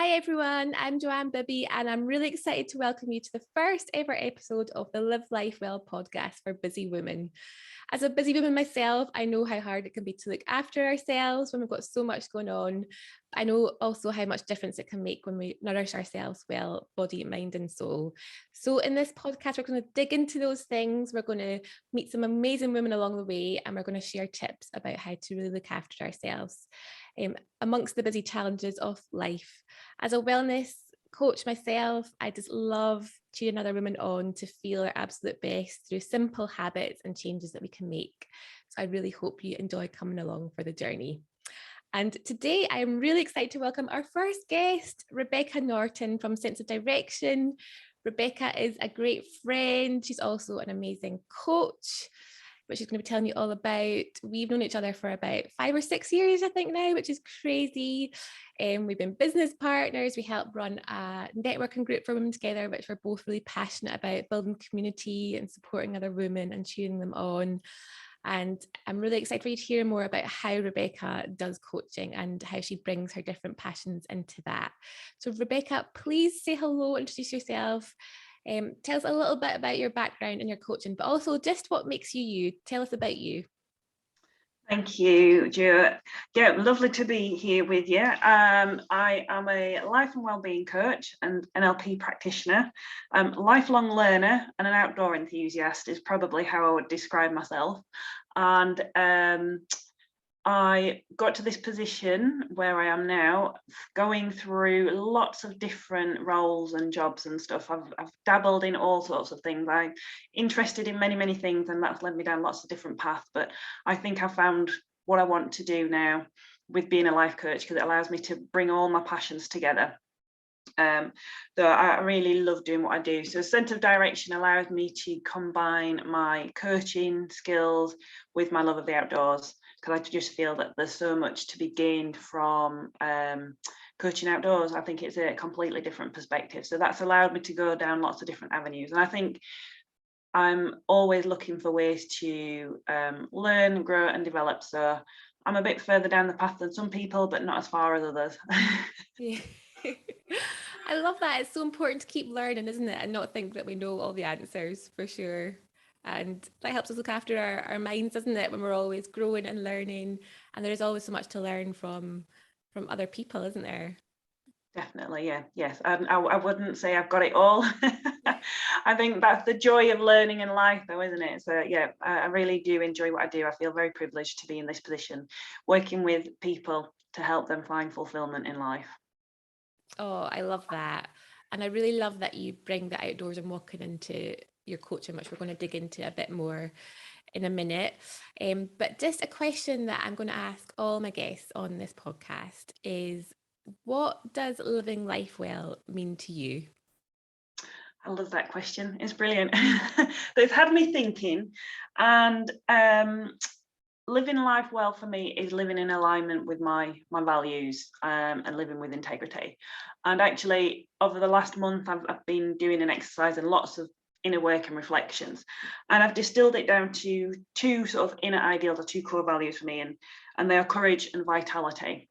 Hi everyone, I'm Joanne Bibby and I'm really excited to welcome you to the first ever episode of the Live Life Well podcast for busy women. As a busy woman myself, I know how hard it can be to look after ourselves when we've got so much going on. I know also how much difference it can make when we nourish ourselves well, body, mind and soul. So in this podcast, we're going to dig into those things. We're going to meet some amazing women along the way and we're going to share tips about how to really look after ourselves amongst the busy challenges of life. As a wellness coach myself, I just love cheering other women on to feel our absolute best through simple habits and changes that we can make. So I really hope you enjoy coming along for the journey. And today I'm really excited to welcome our first guest, Rebecca Norton from Sense of Direction. Rebecca is a great friend. She's also an amazing coach, which she's going to be telling you all about. We've known each other for about 5 or 6 years, I think now, which is crazy. We've been business partners. We help run a networking group for women together, which we're both really passionate about, building community and supporting other women and cheering them on. And I'm really excited for you to hear more about how Rebecca does coaching and how she brings her different passions into that. So Rebecca, please say hello, introduce yourself. Tell us a little bit about your background and your coaching, but also just what makes you you. Tell us about you. Thank you, Jo. Yeah, lovely to be here with you. I am a life and wellbeing coach and NLP practitioner, lifelong learner and an outdoor enthusiast is probably how I would describe myself. And I got to this position where I am now, going through lots of different roles and jobs and stuff. I've dabbled in all sorts of things. I'm interested in many things, and that's led me down lots of different paths. But I think I found what I want to do now with being a life coach, because it allows me to bring all my passions together. So I really love doing what I do. So Sense of Direction allows me to combine my coaching skills with my love of the outdoors, because I just feel that there's so much to be gained from coaching outdoors. I think it's a completely different perspective. So that's allowed me to go down lots of different avenues. And I think I'm always looking for ways to learn, grow and develop. So I'm a bit further down the path than some people, but not as far as others. Yeah. I love that. It's so important to keep learning, isn't it? And not think that we know all the answers for sure. And that helps us look after our minds, doesn't it? When we're always growing and learning. And there's always so much to learn from other people, isn't there? Definitely, yeah, yes. I wouldn't say I've got it all. I think that's the joy of learning in life, though, isn't it? So yeah, I really do enjoy what I do. I feel very privileged to be in this position, working with people to help them find fulfillment in life. Oh, I love that. And I really love that you bring the outdoors and walking into your coaching, which we're going to dig into a bit more in a minute. But just a question that I'm going to ask all my guests on this podcast is, what does living life well mean to you? I love that question. It's brilliant. They've had me thinking, and living life well for me is living in alignment with my values, and living with integrity. And actually, over the last month, I've been doing an exercise and lots of inner work and reflections, and I've distilled it down to two sort of inner ideals or two core values for me, and they are courage and vitality.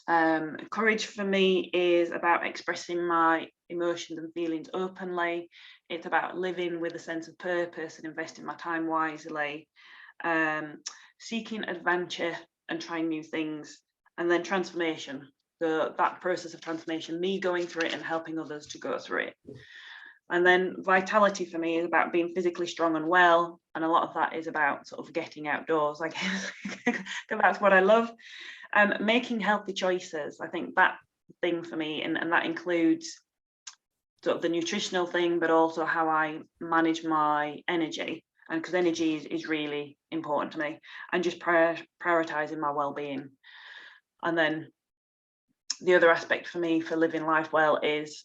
Courage for me is about expressing my emotions and feelings openly. It's about living with a sense of purpose and investing my time wisely, seeking adventure and trying new things, and then transformation. So that process of transformation, me going through it and helping others to go through it. And then vitality for me is about being physically strong and well, and a lot of that is about sort of getting outdoors, I guess, because that's what I love. Making healthy choices, I think that thing for me, and that includes sort of the nutritional thing, but also how I manage my energy, and because energy is really important to me, and just prioritizing my well-being. And then the other aspect for me for living life well is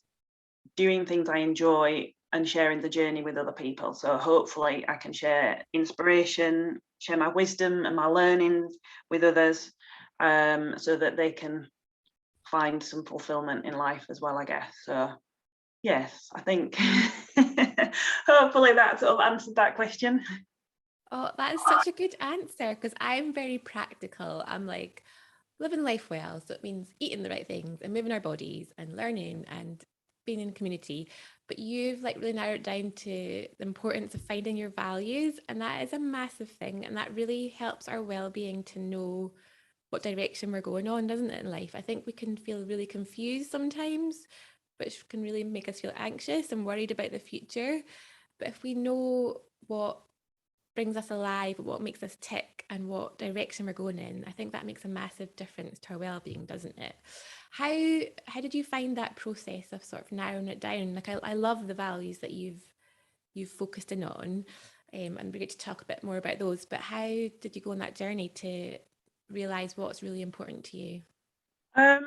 doing things I enjoy and sharing the journey with other people. So hopefully I can share inspiration, share my wisdom and my learnings with others, so that they can find some fulfillment in life as well, I guess. So yes, I think hopefully that sort of answered that question. Oh, that is such a good answer, because I'm very practical. I'm like, living life well. So it means eating the right things and moving our bodies and learning and being in community. But you've like really narrowed it down to the importance of finding your values. And that is a massive thing. And that really helps our well-being to know what direction we're going on, doesn't it, in life? I think we can feel really confused sometimes, which can really make us feel anxious and worried about the future. But if we know what brings us alive, what makes us tick, and what direction we're going in, I think that makes a massive difference to our well-being, doesn't it? How did you find that process of sort of narrowing it down? Like I love the values that you've focused in on, and we're going to talk a bit more about those. But how did you go on that journey to realize what's really important to you? I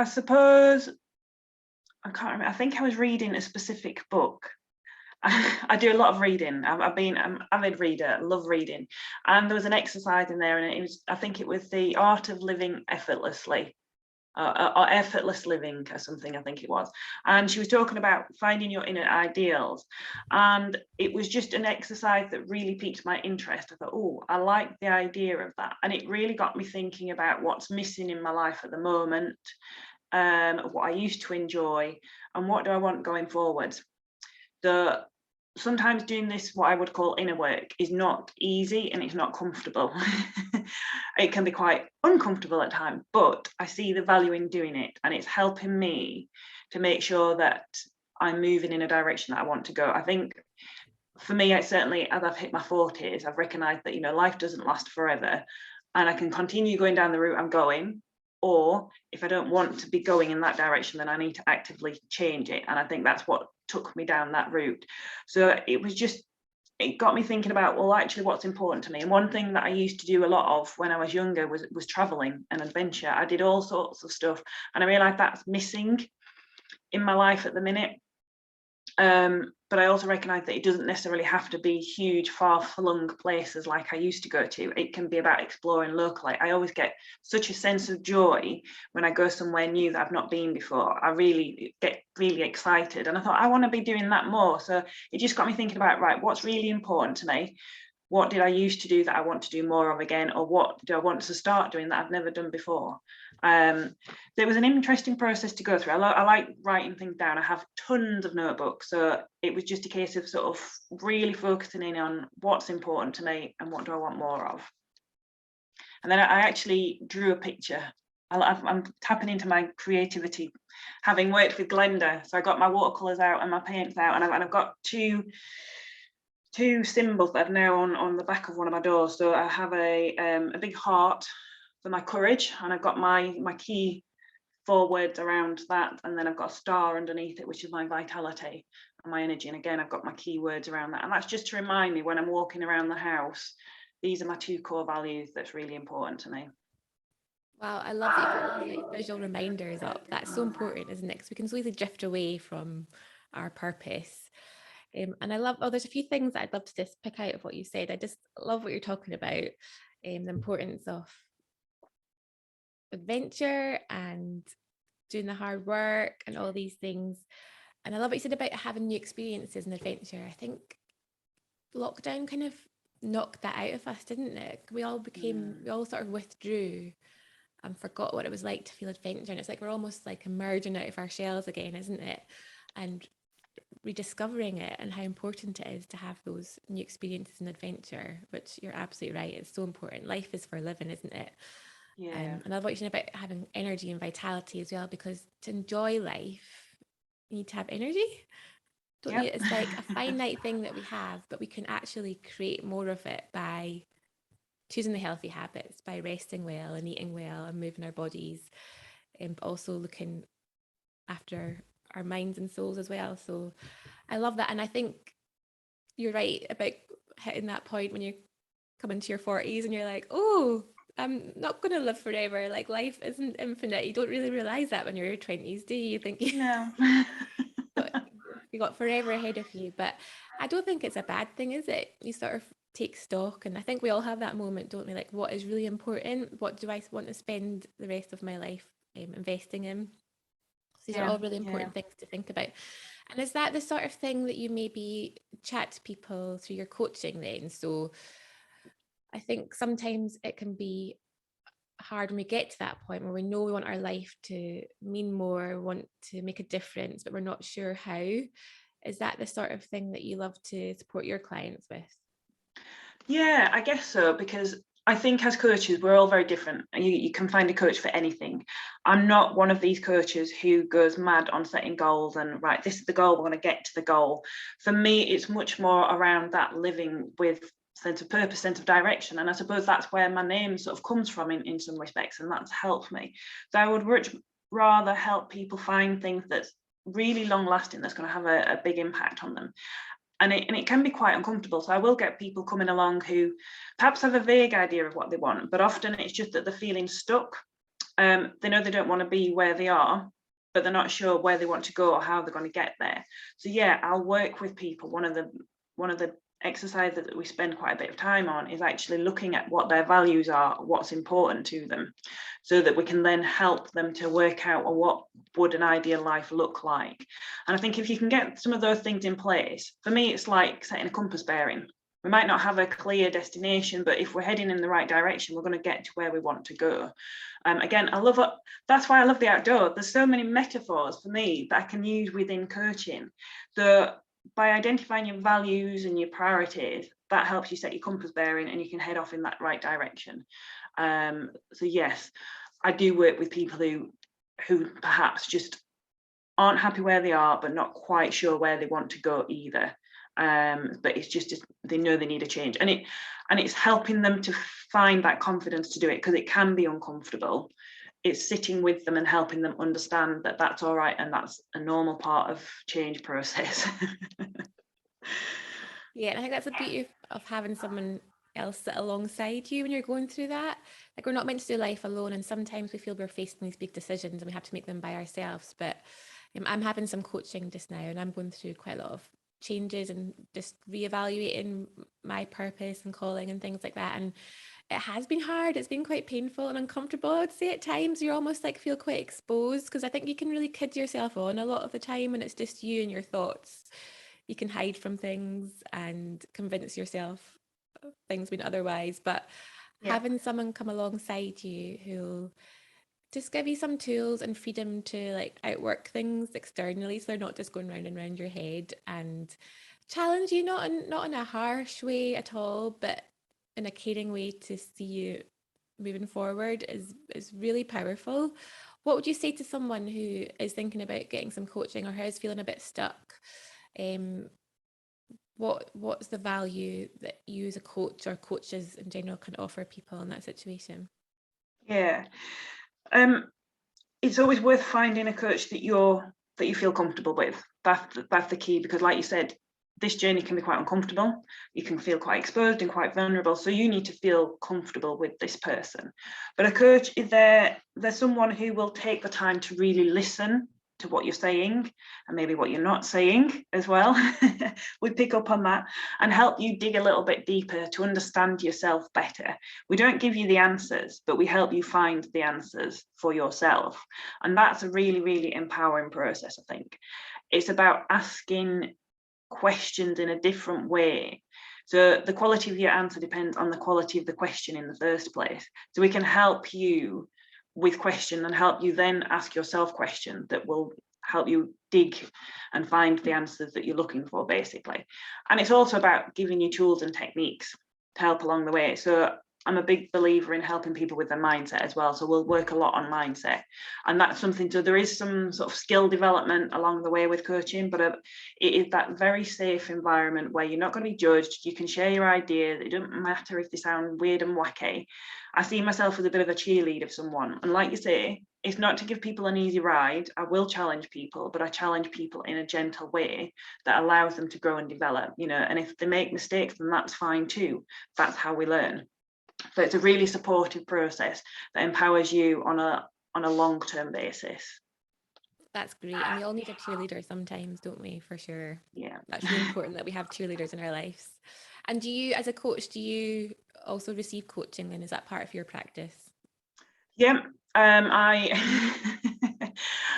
suppose I can't remember. I think I was reading a specific book. I do a lot of reading. I've been an avid reader, love reading. And there was an exercise in there, and it was, I think it was the art of living effortlessly, or effortless living or something, I think it was. And she was talking about finding your inner ideals. And it was just an exercise that really piqued my interest. I thought, oh, I like the idea of that. And it really got me thinking about what's missing in my life at the moment, what I used to enjoy, and what do I want going forward. Sometimes doing this, what I would call inner work, is not easy and it's not comfortable. It can be quite uncomfortable at times, but I see the value in doing it, and it's helping me to make sure that I'm moving in a direction that I want to go. I think for me, it's certainly, as I've hit my 40s, I've recognized that, life doesn't last forever, and I can continue going down the route I'm going, or if I don't want to be going in that direction, then I need to actively change it. And I think that's what took me down that route. So it got me thinking about, well, actually, what's important to me. And one thing that I used to do a lot of when I was younger was traveling and adventure. I did all sorts of stuff, and I realized that's missing in my life at the minute. But I also recognise that it doesn't necessarily have to be huge, far-flung places like I used to go to. It can be about exploring locally. I always get such a sense of joy when I go somewhere new that I've not been before. I really get really excited, and I thought I want to be doing that more. So it just got me thinking about, right, what's really important to me? What did I used to do that I want to do more of again, or what do I want to start doing that I've never done before? There was an interesting process to go through. I like writing things down. I have tons of notebooks, so it was just a case of sort of really focusing in on what's important to me and what do I want more of. And then I actually drew a picture. I'm tapping into my creativity, having worked with Glenda. So I got my watercolors out and my paints out, and I've got two symbols that are now on the back of one of my doors. So I have a big heart for my courage, and I've got my key 4 words around that, and then I've got a star underneath it, which is my vitality and my energy. And again, I've got my key words around that, and that's just to remind me when I'm walking around the house, these are my 2 core values that's really important to me. Wow, I love that you put those like visual reminders up. That's so important, isn't it? Because we can so easily drift away from our purpose. And I love, there's a few things that I'd love to just pick out of what you said. I just love what you're talking about, the importance of adventure and doing the hard work and all these things. And I love what you said about having new experiences and adventure. I think lockdown kind of knocked that out of us, didn't it? We all sort of withdrew and forgot what it was like to feel adventure. And it's like we're almost like emerging out of our shells again, isn't it? And rediscovering it and how important it is to have those new experiences and adventure, which you're absolutely right. It's so important. Life is for living, isn't it? Yeah. And I love what you said about having energy and vitality as well, because to enjoy life, you need to have energy. Don't you? Yep. It's like a finite thing that we have, but we can actually create more of it by choosing the healthy habits, by resting well and eating well and moving our bodies, but also looking after our minds and souls as well. So I love that. And I think you're right about hitting that point when you come into your 40s and you're like, oh, I'm not going to live forever. Like life isn't infinite. You don't really realize that when you're in your 20s, do you? You think No. you got forever ahead of you. But I don't think it's a bad thing, is it? You sort of take stock. And I think we all have that moment, don't we? Like, what is really important? What do I want to spend the rest of my life investing in? So these are all really important things to think about. And is that the sort of thing that you maybe chat to people through your coaching then? So I think sometimes it can be hard when we get to that point where we know we want our life to mean more, want to make a difference, but we're not sure how. Is that the sort of thing that you love to support your clients with? Yeah, I guess so, because I think as coaches, we're all very different. You can find a coach for anything. I'm not one of these coaches who goes mad on setting goals and, right, this is the goal, we're going to get to the goal. For me, it's much more around that living with sense of purpose, sense of direction. And I suppose that's where my name sort of comes from in some respects, and that's helped me. So I would much rather help people find things that's really long lasting, that's going to have a big impact on them. And it can be quite uncomfortable. So I will get people coming along who perhaps have a vague idea of what they want, but often it's just that they're feeling stuck. They know they don't want to be where they are, but they're not sure where they want to go or how they're going to get there. So yeah, I'll work with people. One of the exercises that we spend quite a bit of time on is actually looking at what their values are, what's important to them, so that we can then help them to work out, well, what would an ideal life look like. And I think if you can get some of those things in place, for me, it's like setting a compass bearing. We might not have a clear destination, but if we're heading in the right direction, we're going to get to where we want to go. Again, that's why I love the outdoors. There's so many metaphors for me that I can use within coaching. So by identifying your values and your priorities, that helps you set your compass bearing and you can head off in that right direction. So yes, I do work with people who perhaps just aren't happy where they are, but not quite sure where they want to go either. But it's just they know they need a change, and it's helping them to find that confidence to do it, because it can be uncomfortable. It's sitting with them and helping them understand that that's all right and that's a normal part of change process. Yeah, and I think that's the beauty of having someone else sit alongside you when you're going through that. Like, we're not meant to do life alone, and sometimes we feel we're facing these big decisions and we have to make them by ourselves. But I'm having some coaching just now, and I'm going through quite a lot of changes and just reevaluating my purpose and calling and things like that. And it has been hard. It's been quite painful and uncomfortable. I'd say at times you're almost like feel quite exposed, because I think you can really kid yourself on a lot of the time when it's just you and your thoughts. You can hide from things and convince yourself things mean otherwise. But Yeah. having someone come alongside you who'll just give you some tools and freedom to like outwork things externally, so they're not just going round and round your head, and challenge you, not in a harsh way at all, but in a caring way to see you moving forward, is really powerful. What would you say to someone who is thinking about getting some coaching or who is feeling a bit stuck? What's the value that you as a coach or coaches in general can offer people in that situation? Yeah. It's always worth finding a coach that you feel comfortable with. That's the key, because like you said, this journey can be quite uncomfortable. You can feel quite exposed and quite vulnerable. So you need to feel comfortable with this person. But a coach is there's someone who will take the time to really listen to what you're saying and maybe what you're not saying as well. We pick up on that and help you dig a little bit deeper to understand yourself better. We don't give you the answers, but we help you find the answers for yourself. And that's a really, really empowering process, I think. It's about asking questions in a different way. So the quality of your answer depends on the quality of the question in the first place. So we can help you with question and help you then ask yourself questions that will help you dig and find the answers that you're looking for, basically. And it's also about giving you tools and techniques to help along the way. So I'm a big believer in helping people with their mindset as well. So we'll work a lot on mindset, and that's something. So there is some sort of skill development along the way with coaching, but it is that very safe environment where you're not going to be judged. You can share your ideas. It doesn't matter if they sound weird and wacky. I see myself as a bit of a cheerleader of someone. And like you say, it's not to give people an easy ride. I will challenge people, but I challenge people in a gentle way that allows them to grow and develop, and if they make mistakes, then that's fine too. That's how we learn. So it's a really supportive process that empowers you on a long-term basis. That's great. And we all need a cheerleader sometimes, don't we? For sure. Yeah. That's really important that we have cheerleaders in our lives. And do you, as a coach, do you also receive coaching, and is that part of your practice? Yeah. I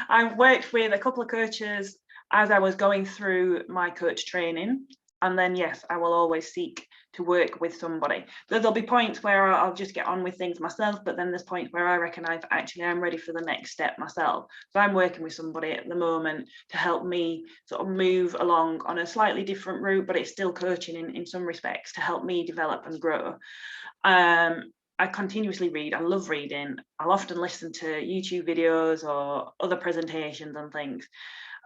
I worked with a couple of coaches as I was going through my coach training. And then, yes, I will always seek to work with somebody. There'll be points where I'll just get on with things myself, but then there's points where I recognise that actually I'm ready for the next step myself. So I'm working with somebody at the moment to help me sort of move along on a slightly different route, but it's still coaching in some respects to help me develop and grow. I continuously read. I love reading. I'll often listen to YouTube videos or other presentations and things.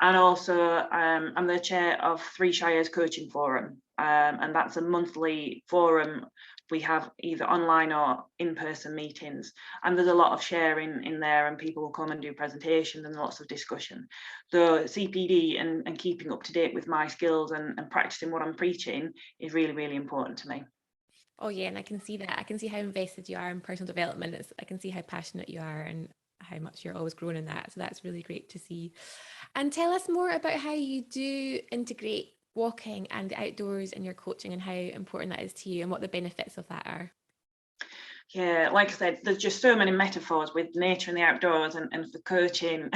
And also, I'm the chair of Three Shires Coaching Forum, and that's a monthly forum. We have either online or in-person meetings, and there's a lot of sharing in there, and people will come and do presentations and lots of discussion. So CPD and keeping up to date with my skills and practicing what I'm preaching is really, really important to me. Oh yeah, and I can see that. I can see how invested you are in personal development. I can see how passionate you are and how much you're always growing in that. So that's really great to see. And tell us more about how you do integrate walking and the outdoors in your coaching and how important that is to you and what the benefits of that are. Yeah, like I said, there's just so many metaphors with nature and the outdoors and for coaching.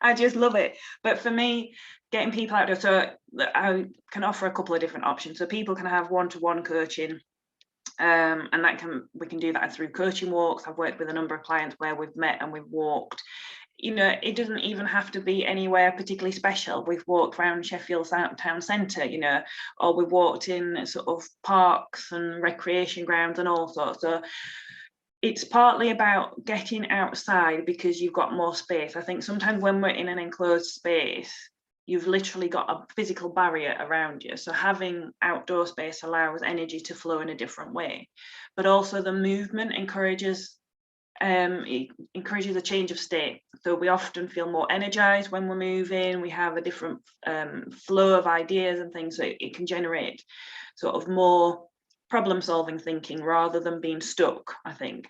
I just love it. But for me, getting people outdoors, so I can offer a couple of different options. So people can have one-to-one coaching. And we can do that through coaching walks. I've worked with a number of clients where we've met and we've walked. It doesn't even have to be anywhere particularly special. We've walked around Sheffield town centre, or we've walked in sort of parks and recreation grounds and all sorts. So it's partly about getting outside because you've got more space. I think sometimes when we're in an enclosed space, you've literally got a physical barrier around you. So having outdoor space allows energy to flow in a different way. But also the movement encourages a change of state. So we often feel more energized when we're moving. We have a different flow of ideas and things. So it can generate sort of more problem-solving thinking rather than being stuck, I think.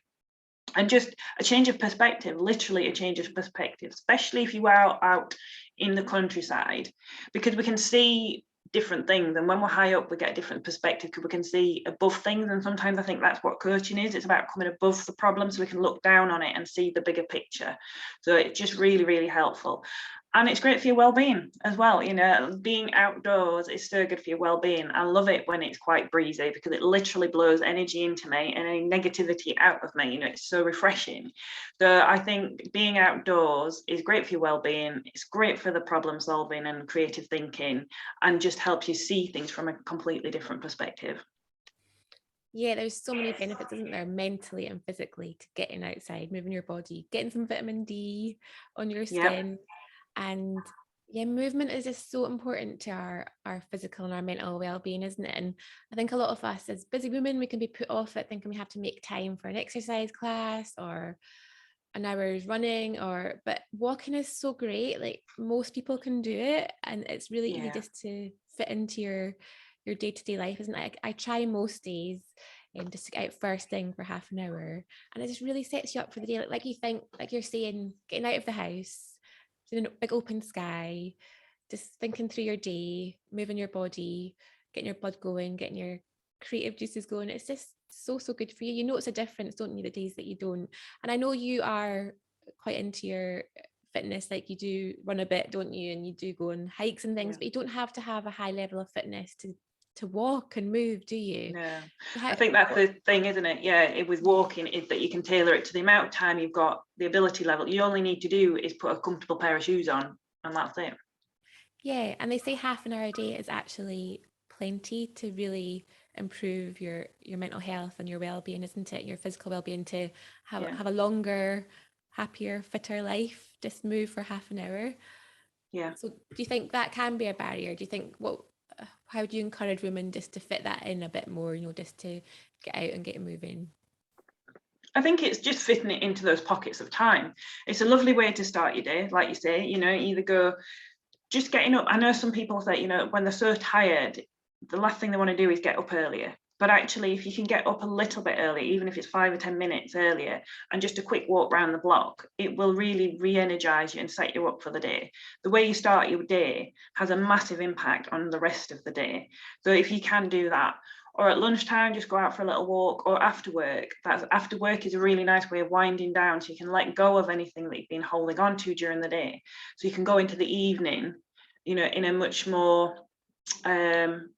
And just a change of perspective, literally a change of perspective, especially if you are out in the countryside, because we can see different things. And when we're high up, we get a different perspective because we can see above things. And sometimes I think that's what coaching is. It's about coming above the problem so we can look down on it and see the bigger picture. So it's just really, really helpful. And it's great for your well-being as well. Being outdoors is so good for your well-being. I love it when it's quite breezy because it literally blows energy into me and any negativity out of me. It's so refreshing. So I think being outdoors is great for your well-being. It's great for the problem solving and creative thinking, and just helps you see things from a completely different perspective. Yeah, there's so many benefits, isn't there, mentally and physically, to getting outside, moving your body, getting some vitamin D on your skin. Yep. And yeah, movement is just so important to our physical and our mental well-being, isn't it? And I think a lot of us as busy women, we can be put off at thinking we have to make time for an exercise class or an hour's running, but walking is so great. Like most people can do it, and it's really easy just to fit into your day-to-day life, isn't it? I try most days just to get out first thing for half an hour, and it just really sets you up for the day. Like you're saying, getting out of the house, in a big open sky, just thinking through your day, moving your body, getting your blood going, getting your creative juices going. It's just so good for you. You notice a difference, don't you, the days that you don't? And I know you are quite into your fitness, like you do run a bit, don't you? And you do go on hikes and things, but you don't have to have a high level of fitness to walk and move, do you? No, I think that's the thing, isn't it? Yeah, with walking is that you can tailor it to the amount of time you've got, the ability level. You only need to do is put a comfortable pair of shoes on, and that's it. Yeah, and they say half an hour a day is actually plenty to really improve your mental health and your well-being, isn't it? Your physical well-being, to have a longer, happier, fitter life. Just move for half an hour. Yeah. So do you think that can be a barrier? Do you think how do you encourage women just to fit that in a bit more, just to get out and get moving? I think it's just fitting it into those pockets of time. It's a lovely way to start your day, like you say, either go just getting up. I know some people say, when they're so tired, the last thing they want to do is get up earlier. But actually, if you can get up a little bit early, even if it's 5 or 10 minutes earlier, and just a quick walk around the block, it will really re-energize you and set you up for the day. The way you start your day has a massive impact on the rest of the day. So if you can do that, or at lunchtime, just go out for a little walk, or after work. After work is a really nice way of winding down, so you can let go of anything that you've been holding on to during the day. So you can go into the evening, in a much more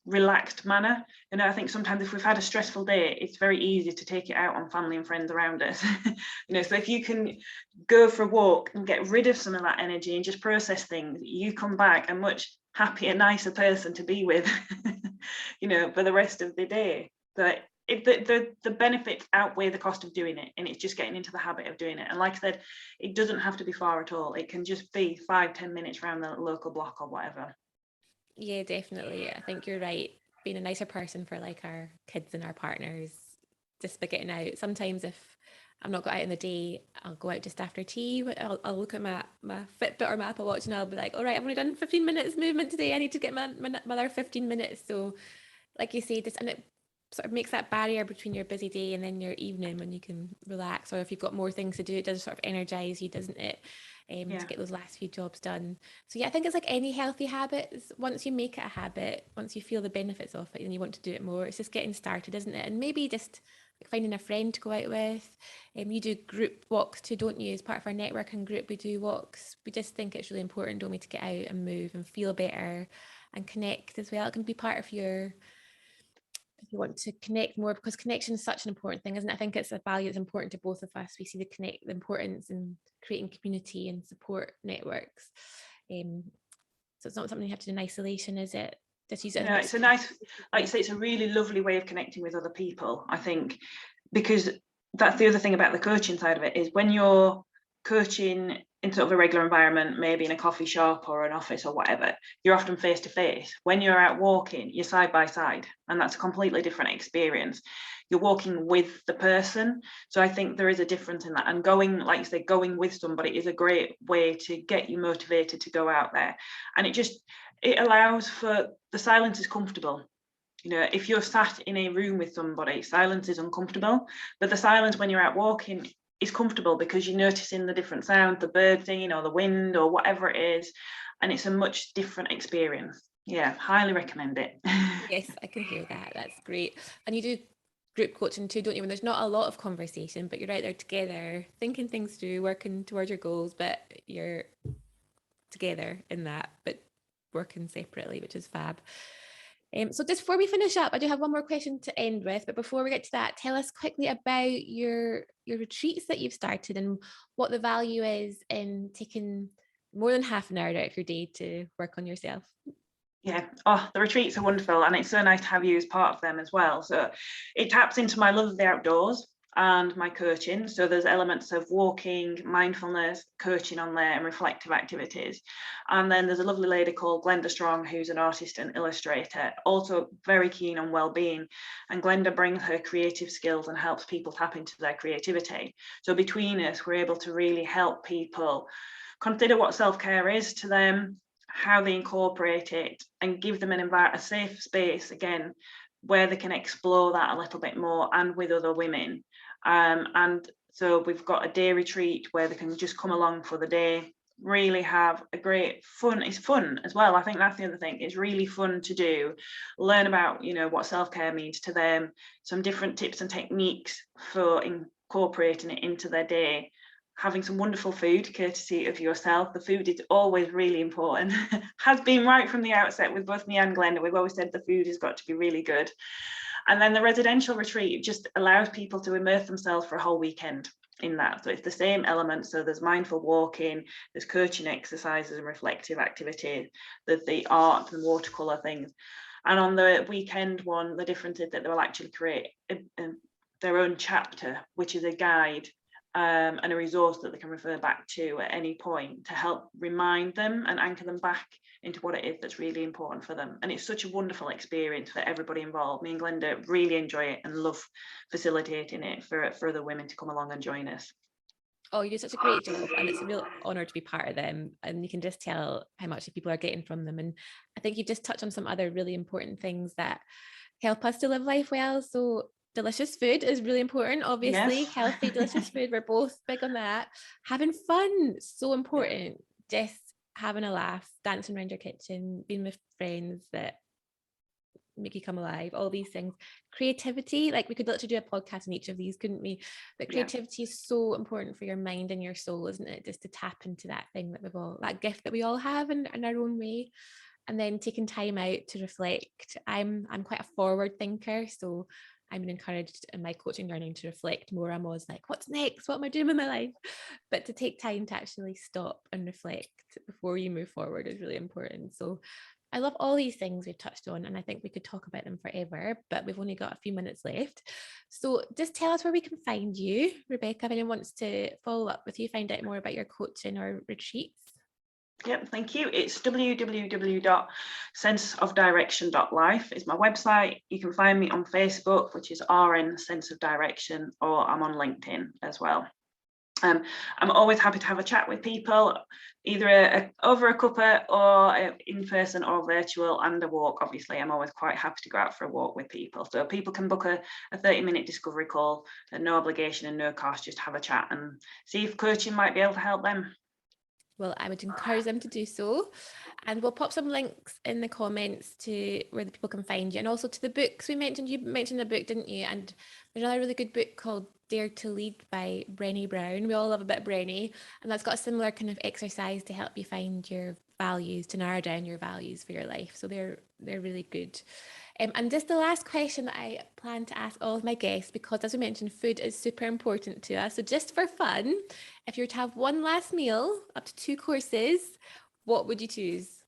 relaxed manner. You know, I think sometimes if we've had a stressful day, it's very easy to take it out on family and friends around us. You know, so if you can go for a walk and get rid of some of that energy and just process things, you come back a much happier, nicer person to be with, you know, for the rest of the day. But the benefits outweigh the cost of doing it, and it's just getting into the habit of doing it. And like I said, it doesn't have to be far at all. It can just be 5-10 minutes around the local block or whatever. Yeah, definitely. I think you're right. Being a nicer person for like our kids and our partners, just by getting out. Sometimes if I'm not got out in the day, I'll go out just after tea. I'll look at my Fitbit or my Apple Watch and I'll be like, all right, I've only done 15 minutes movement today. I need to get my other 15 minutes. So like you say, this, and it sort of makes that barrier between your busy day and then your evening when you can relax, or if you've got more things to do, it does sort of energize you, doesn't it, to get those last few jobs done. So yeah, I think it's like any healthy habits. Once you make it a habit, once you feel the benefits of it and you want to do it more, it's just getting started, isn't it? And maybe just like finding a friend to go out with. You do group walks too, don't you? As part of our networking group, we do walks. We just think it's really important, don't we, to get out and move and feel better and connect as well. It can be part of your, if you want to connect more, because connection is such an important thing, isn't it? I think it's a value that's important to both of us. We see the importance in creating community and support networks. So it's not something you have to do in isolation, is it? Just use it. Yeah, it's a nice, like you say, it's a really lovely way of connecting with other people, I think, because that's the other thing about the coaching side of it, is when you're coaching in sort of a regular environment, maybe in a coffee shop or an office or whatever, you're often face to face. When you're out walking, you're side by side, and that's a completely different experience. You're walking with the person. So I think there is a difference in that. And going, like you say, going with somebody is a great way to get you motivated to go out there. And it allows for, the silence is comfortable. You know, if you're sat in a room with somebody, silence is uncomfortable, but the silence when you're out walking is comfortable because you're noticing the different sounds, the bird singing or the wind or whatever it is, and it's a much different experience. Yeah, highly recommend it. Yes, I can hear that. That's great. And you do group coaching too, don't you? When there's not a lot of conversation, but you're out there together, thinking things through, working towards your goals, but you're together in that, but working separately, which is fab. So just before we finish up, I do have one more question to end with, but before we get to that, tell us quickly about your retreats that you've started and what the value is in taking more than half an hour out of your day to work on yourself. Yeah, oh, the retreats are wonderful, and it's so nice to have you as part of them as well. So it taps into my love of the outdoors and my coaching. So there's elements of walking, mindfulness, coaching on there, and reflective activities. And then there's a lovely lady called Glenda Strong, who's an artist and illustrator, also very keen on well-being. And Glenda brings her creative skills and helps people tap into their creativity. So between us, we're able to really help people consider what self-care is to them, how they incorporate it, and give them a safe space again where they can explore that a little bit more and with other women. And so we've got a day retreat where they can just come along for the day, really have a great fun. It's fun as well. I think that's the other thing. It's really fun to do, learn about, you know, what self-care means to them, some different tips and techniques for incorporating it into their day, having some wonderful food courtesy of yourself. The food is always really important. Has been right from the outset with both me and Glenda. We've always said the food has got to be really good. And then the residential retreat just allows people to immerse themselves for a whole weekend in that. So it's the same elements. So there's mindful walking, there's coaching exercises and reflective activities, there's the art and watercolor things. And on the weekend one, the difference is that they will actually create their own chapter, which is a guide and a resource that they can refer back to at any point to help remind them and anchor them back into what it is that's really important for them. And it's such a wonderful experience for everybody involved. Me and Glenda really enjoy it and love facilitating it for other women to come along and join us. Oh, you do such a great job, and it's a real honor to be part of them, and you can just tell how much people are getting from them. And I think you just touched on some other really important things that help us to live life well. So delicious food is really important, obviously. Yes. Healthy, delicious food, we're both big on that. Having fun, so important. Yeah. Just having a laugh, dancing around your kitchen, being with friends that make you come alive, all these things. Creativity, like we could literally do a podcast on each of these, couldn't we? But creativity is so important for your mind and your soul, isn't it? Just to tap into that thing that we've all, that gift that we all have in our own way. and then taking time out to reflect. I'm quite a forward thinker, so I'm been encouraged in my coaching learning to reflect more. I'm always like, what's next? What am I doing with my life? But to take time to actually stop and reflect before you move forward is really important. So I love all these things we've touched on, and I think we could talk about them forever, but we've only got a few minutes left. So just tell us where we can find you, Rebecca, if anyone wants to follow up with you, find out more about your coaching or retreats. Yep, thank you. It's www.senseofdirection.life is my website. You can find me on Facebook, which is RN Sense of Direction, or I'm on LinkedIn as well. I'm always happy to have a chat with people, either over a cuppa or in person or virtual, and a walk. Obviously, I'm always quite happy to go out for a walk with people. So people can book a 30-minute discovery call at no obligation and no cost, just have a chat and see if coaching might be able to help them. Well, I would encourage them to do so. And we'll pop some links in the comments to where the people can find you, and also to the books we mentioned. You mentioned a book, didn't you? And there's another really good book called Dare to Lead by Brené Brown. We all love a bit of Brené, and that's got a similar kind of exercise to help you find your values, to narrow down your values for your life. So they're really good. And just the last question that I plan to ask all of my guests, because as we mentioned, food is super important to us. So just for fun, if you were to have one last meal, up to 2 courses, what would you choose?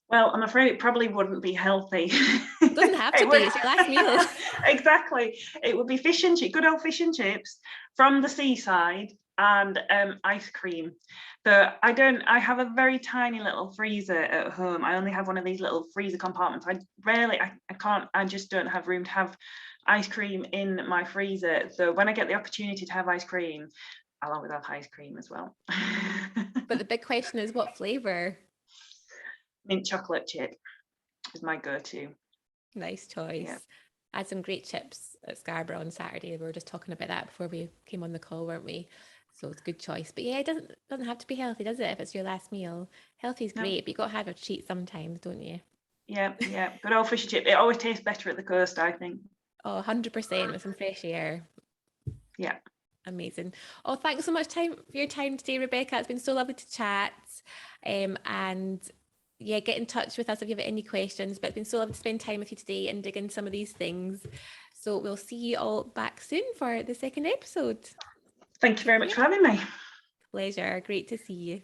Well, I'm afraid it probably wouldn't be healthy. It doesn't have to be, it's your last meal. Exactly. It would be fish and chips, good old fish and chips from the seaside, and ice cream. So I have a very tiny little freezer at home. I only have one of these little freezer compartments. I just don't have room to have ice cream in my freezer. So when I get the opportunity to have ice cream, I'll always have ice cream as well. But the big question is, what flavor? Mint chocolate chip is my go-to. Nice choice. Yeah. I had some great chips at Scarborough on Saturday. We were just talking about that before we came on the call, weren't we? So it's a good choice. But yeah, it doesn't have to be healthy, does it? If it's your last meal. Healthy is great, but you got to have a treat sometimes, don't you? Yeah. Good old fish and chip. It always tastes better at the coast, I think. Oh, 100% with some fresh air. Yeah. Amazing. Oh, thanks so much for your time today, Rebecca. It's been so lovely to chat. And yeah, get in touch with us if you have any questions. But it's been so lovely to spend time with you today and dig in some of these things. So we'll see you all back soon for the second episode. Thank you very much for having me. Pleasure. Great to see you.